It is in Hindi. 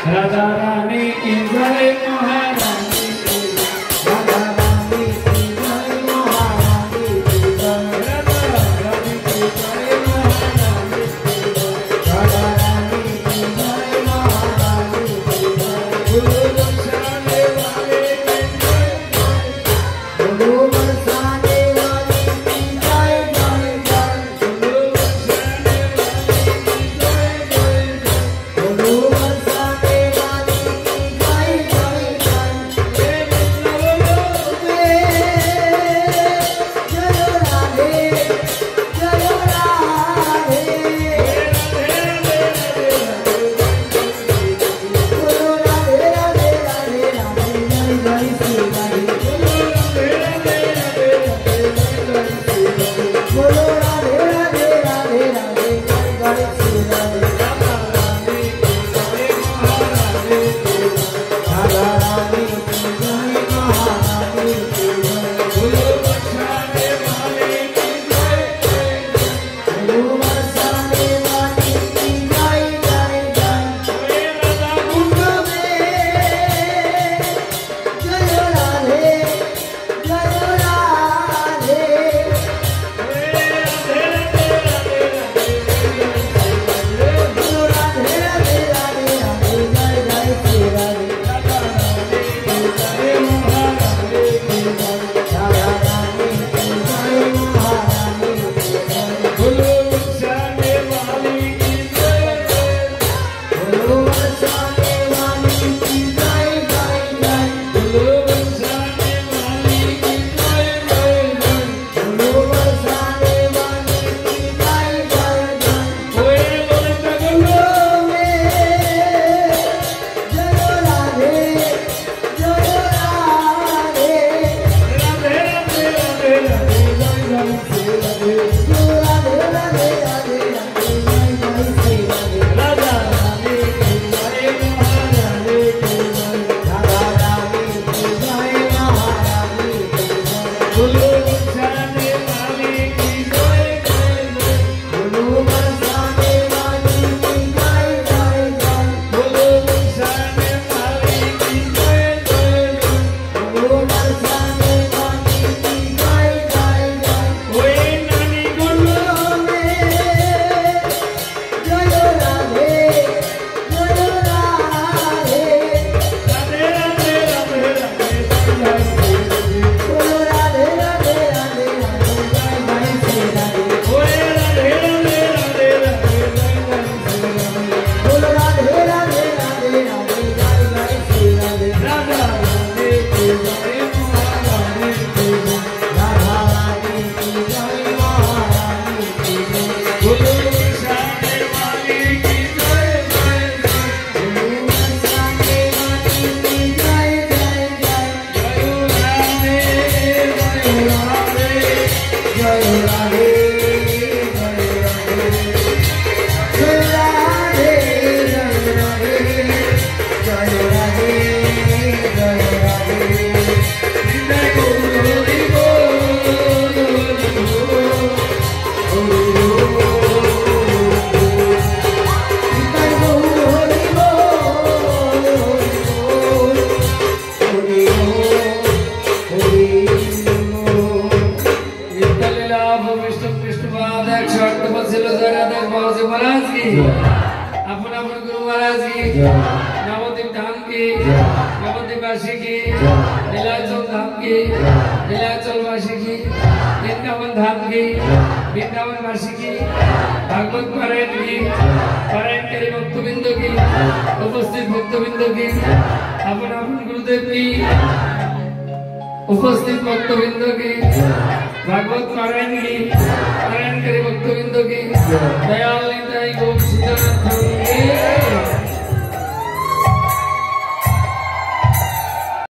राधा रानी की जय महारानी की राधा रानी की जय महारानी की राधा रानी की जय महारानी की राधा रानी की जय महारानी की गुरु बरसाने वाले की जय गुरु बरसाने वाले की जय जय जय गुरु बरसाने वाले की जय जय गुरु बरसाने वाले की जय जय नवद्वीप धाम की, नवद्वीप वासी की, नीलाचल धाम की, नीलाचल वासी की, वृंदावन धाम की, वृंदावन वासी की, भागवत पारायण की, पारायणकारी भक्तबिंदु की, उपस्थित भक्तबिंदु की, अपन गुरुदेव की, उपस्थित भक्तबिंदु की, भागवत पारायण की, पारायणकारी भक्तबिंदु की, दयाल निताई गौर सीतानाथ